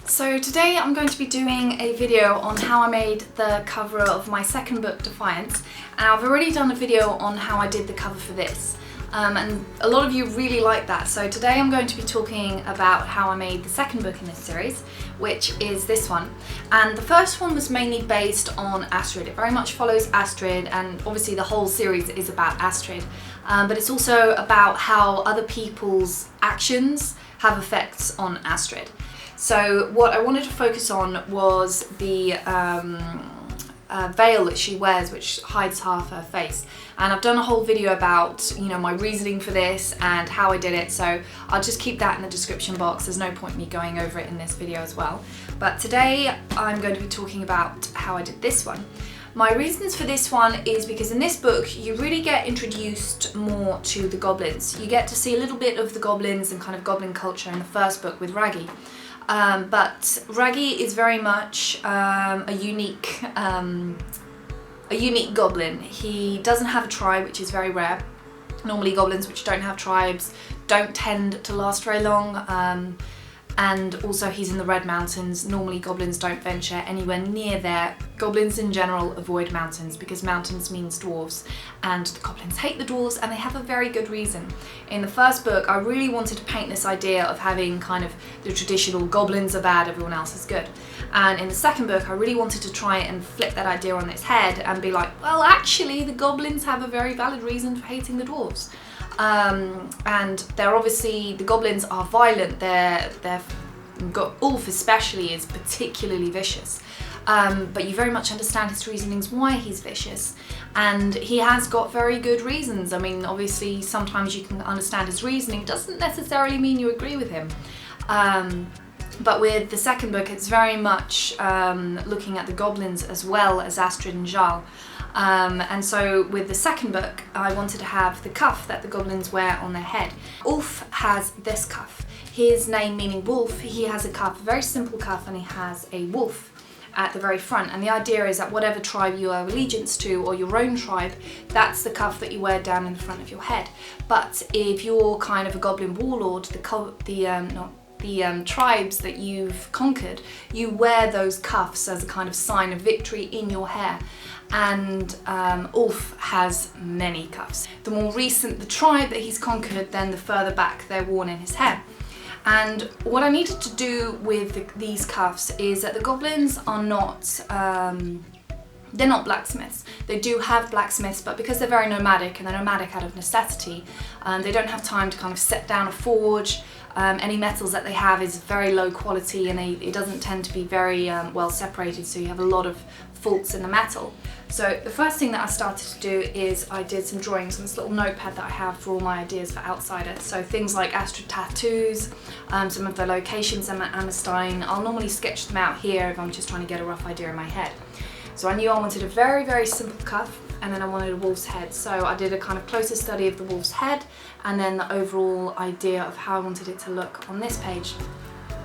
So today I'm going to be doing a video on how I made the cover of my second book, Defiance, and I've already done a video on how I did the cover for this. And a lot of you really like that, so today I'm going to be talking about how I made the second book in this series, which is this one. And the first one was mainly based on Astrid. It very much follows Astrid, and obviously the whole series is about Astrid, but it's also about how other people's actions have effects on Astrid. So what I wanted to focus on was the veil that she wears, which hides half her face. And I've done a whole video about, my reasoning for this and how I did it, so I'll just keep that in the description box. There's no point me going over it in this video as well. But today I'm going to be talking about how I did this one. My reasons for this one is because in this book you really get introduced more to the goblins. You get to see a little bit of the goblins and kind of goblin culture in the first book with Raggy. But Raggy is very much a unique goblin. He doesn't have a tribe, which is very rare. Normally goblins which don't have tribes don't tend to last very long, and also he's in the Red Mountains. Normally goblins don't venture anywhere near there. Goblins in general avoid mountains because mountains means dwarves, and the goblins hate the dwarves, and they have a very good reason. In the first book I really wanted to paint this idea of having kind of the traditional goblins are bad, everyone else is good. And in the second book I really wanted to try and flip that idea on its head and be like, well actually the goblins have a very valid reason for hating the dwarves. And they're obviously, the goblins are violent, Ulf especially is particularly vicious. But you very much understand his reasonings why he's vicious, and he has got very good reasons. I mean, obviously sometimes you can understand his reasoning, doesn't necessarily mean you agree with him. But with the second book it's very much looking at the goblins as well as Astrid and Jarl. And so with the second book I wanted to have the cuff that the goblins wear on their head. Ulf has this cuff. His name meaning wolf, he has a cuff, a very simple cuff, and he has a wolf at the very front. And the idea is that whatever tribe you have allegiance to, or your own tribe, that's the cuff that you wear down in the front of your head. But if you're kind of a goblin warlord, the tribes that you've conquered, you wear those cuffs as a kind of sign of victory in your hair. And Ulf has many cuffs. The more recent the tribe that he's conquered, then the further back they're worn in his hair. And what I needed to do with these cuffs is that the goblins are not, they're not blacksmiths. They do have blacksmiths, but because they're very nomadic, and they're nomadic out of necessity, they don't have time to kind of set down a forge. Any metals that they have is very low quality, and it doesn't tend to be very well separated, so you have a lot of faults in the metal. So the first thing that I started to do is I did some drawings on this little notepad that I have for all my ideas for Outsiders. So things like Astrid tattoos, some of the locations in Ammerstein. I'll normally sketch them out here if I'm just trying to get a rough idea in my head. So I knew I wanted a very, very simple cuff, and then I wanted a wolf's head. So I did a kind of closer study of the wolf's head, and then the overall idea of how I wanted it to look on this page.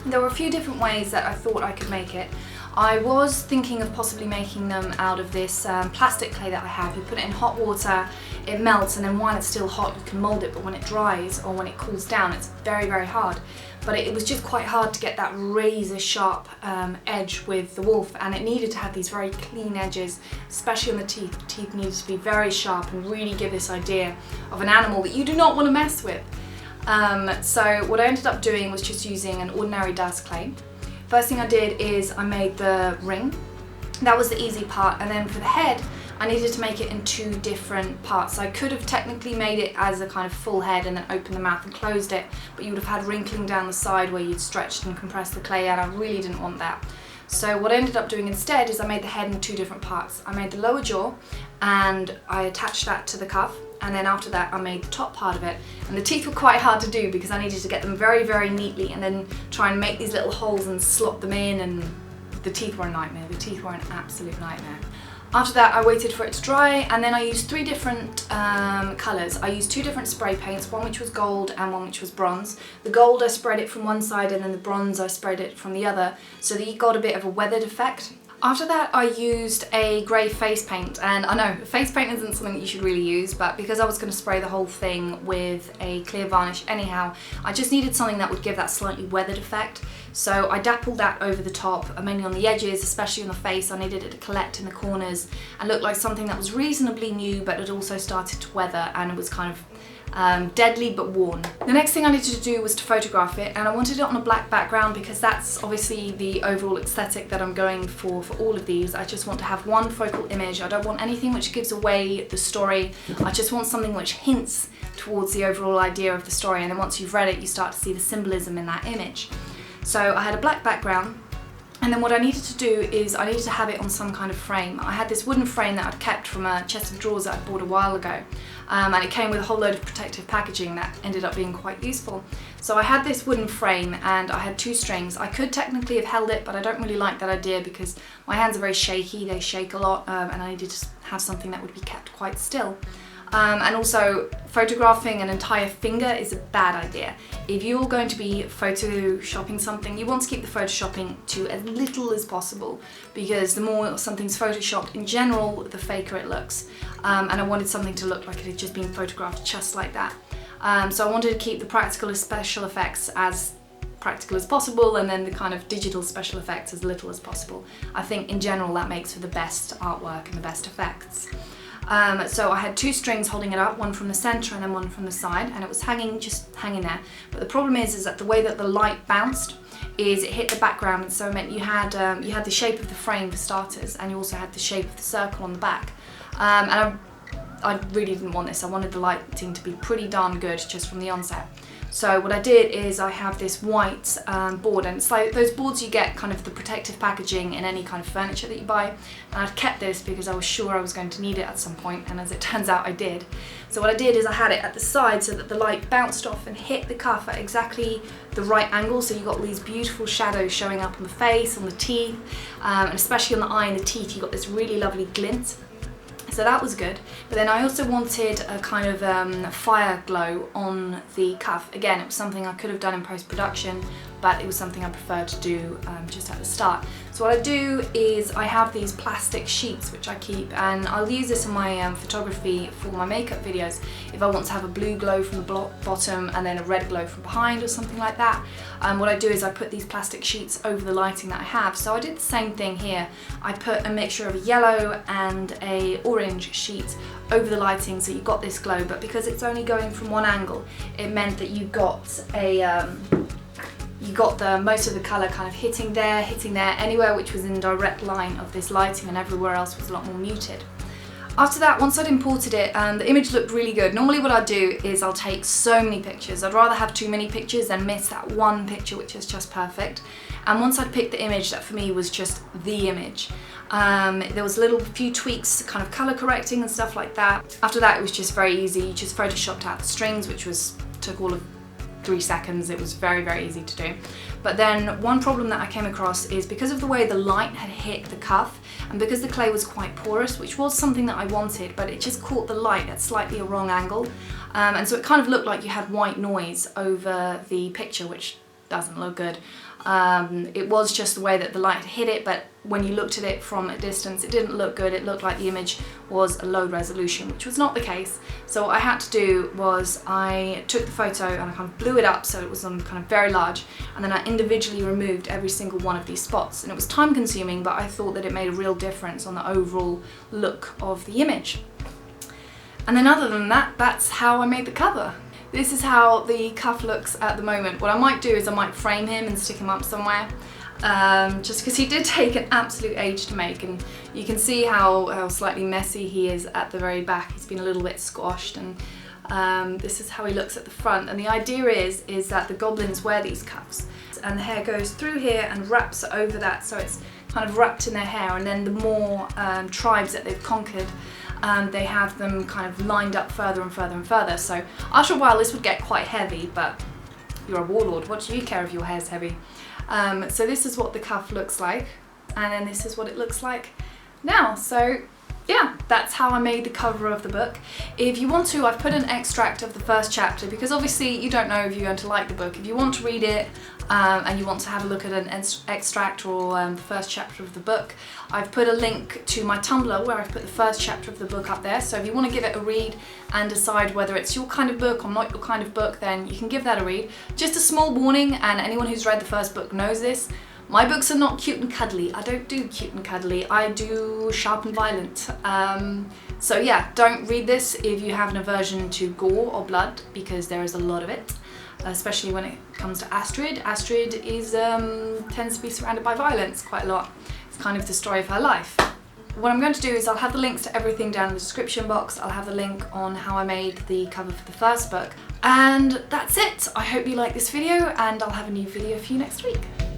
There were a few different ways that I thought I could make it. I was thinking of possibly making them out of this plastic clay that I have. You put it in hot water, it melts, and then while it's still hot you can mould it, but when it dries or when it cools down it's very, very hard. But it was just quite hard to get that razor sharp edge with the wolf, and it needed to have these very clean edges, especially on the teeth. The teeth needed to be very sharp and really give this idea of an animal that you do not want to mess with. So what I ended up doing was just using an ordinary dust clay. First thing I did is I made the ring. That was the easy part, and then for the head I needed to make it in two different parts. So I could have technically made it as a kind of full head and then opened the mouth and closed it, but you would have had wrinkling down the side where you'd stretched and compressed the clay, and I really didn't want that. So what I ended up doing instead is I made the head in two different parts. I made the lower jaw and I attached that to the cuff, and then after that I made the top part of it. And the teeth were quite hard to do because I needed to get them very, very neatly and then try and make these little holes and slot them in, and the teeth were a nightmare. The teeth were an absolute nightmare. After that I waited for it to dry, and then I used three different colours. I used two different spray paints, one which was gold and one which was bronze. The gold I spread it from one side, and then the bronze I spread it from the other, so that you got a bit of a weathered effect. After that, I used a grey face paint, and I know face paint isn't something that you should really use, but because I was going to spray the whole thing with a clear varnish anyhow, I just needed something that would give that slightly weathered effect. So I dappled that over the top, mainly on the edges, especially on the face. I needed it to collect in the corners and look like something that was reasonably new, but had also started to weather and was kind of deadly but worn. The next thing I needed to do was to photograph it, and I wanted it on a black background because that's obviously the overall aesthetic that I'm going for all of these. I just want to have one focal image. I don't want anything which gives away the story. I just want something which hints towards the overall idea of the story, and then once you've read it, you start to see the symbolism in that image. So I had a black background, and then what I needed to do is I needed to have it on some kind of frame. I had this wooden frame that I'd kept from a chest of drawers that I'd bought a while ago, and it came with a whole load of protective packaging that ended up being quite useful. So I had this wooden frame and I had 2 strings. I could technically have held it, but I don't really like that idea because my hands are very shaky, they shake a lot, and I needed to have something that would be kept quite still. And also, photographing an entire finger is a bad idea. If you're going to be photoshopping something, you want to keep the photoshopping to as little as possible, because the more something's photoshopped in general, the faker it looks. And I wanted something to look like it had just been photographed just like that. So I wanted to keep the practical special effects as practical as possible, and then the kind of digital special effects as little as possible. I think in general that makes for the best artwork and the best effects. So I had 2 strings holding it up, one from the center and then one from the side, and it was just hanging there. But the problem is that the way that the light bounced is it hit the background, and so it meant you had the shape of the frame for starters, and you also had the shape of the circle on the back. And I really didn't want this. I wanted the lighting to be pretty darn good just from the onset. So what I did is I have this white board, and it's like those boards you get kind of the protective packaging in any kind of furniture that you buy. And I'd kept this because I was sure I was going to need it at some point, and as it turns out I did. So what I did is I had it at the side so that the light bounced off and hit the cuff at exactly the right angle, so you got these beautiful shadows showing up on the face, on the teeth, and especially on the eye and the teeth you got this really lovely glint. So that was good, but then I also wanted a kind of fire glow on the cuff. Again, it was something I could have done in post-production, but it was something I preferred to do just at the start. So what I do is I have these plastic sheets which I keep, and I'll use this in my photography for my makeup videos if I want to have a blue glow from the bottom and then a red glow from behind or something like that. What I do is I put these plastic sheets over the lighting that I have. So I did the same thing here. I put a mixture of a yellow and a orange sheet over the lighting so you got this glow, but because it's only going from one angle, it meant that you got the most of the colour kind of hitting there, anywhere which was in direct line of this lighting, and everywhere else was a lot more muted. After that, once I'd imported it, the image looked really good. Normally what I do is I'll take so many pictures. I'd rather have too many pictures than miss that one picture which is just perfect. And once I'd picked the image that for me was just the image, there was a few tweaks, kind of colour correcting and stuff like that. After that it was just very easy. You just photoshopped out the strings, which took all of 3 seconds. It was very, very easy to do. But then one problem that I came across is because of the way the light had hit the cuff, and because the clay was quite porous, which was something that I wanted, but it just caught the light at slightly a wrong angle. And so it kind of looked like you had white noise over the picture, which doesn't look good. It was just the way that the light hit it, but when you looked at it from a distance it didn't look good. It looked like the image was a low resolution, which was not the case. So what I had to do was I took the photo and I kind of blew it up so it was kind of very large, and then I individually removed every single one of these spots, and it was time consuming, but I thought that it made a real difference on the overall look of the image. And then other than that, that's how I made the cover. This is how the cuff looks at the moment. What I might do is I might frame him and stick him up somewhere, just because he did take an absolute age to make, and you can see how slightly messy he is at the very back. He's been a little bit squashed, and this is how he looks at the front. And the idea is that the goblins wear these cuffs, and the hair goes through here and wraps over that, so it's kind of wrapped in their hair, and then the more tribes that they've conquered, they have them kind of lined up further and further and further. So after a while this would get quite heavy, but you're a warlord, what do you care if your hair's heavy? So this is what the cuff looks like, and then this is what it looks like now. So yeah, that's how I made the cover of the book. If you want to, I've put an extract of the first chapter, because obviously you don't know if you're going to like the book. If you want to read it, and you want to have a look at an extract or the first chapter of the book, I've put a link to my Tumblr where I've put the first chapter of the book up there. So if you want to give it a read and decide whether it's your kind of book or not your kind of book, then you can give that a read. Just a small warning, and anyone who's read the first book knows this, my books are not cute and cuddly. I don't do cute and cuddly. I do sharp and violent. So yeah, don't read this if you have an aversion to gore or blood, because there is a lot of it, especially when it comes to Astrid. Astrid is tends to be surrounded by violence quite a lot. It's kind of the story of her life. What I'm going to do is I'll have the links to everything down in the description box. I'll have the link on how I made the cover for the first book. And that's it. I hope you like this video, and I'll have a new video for you next week.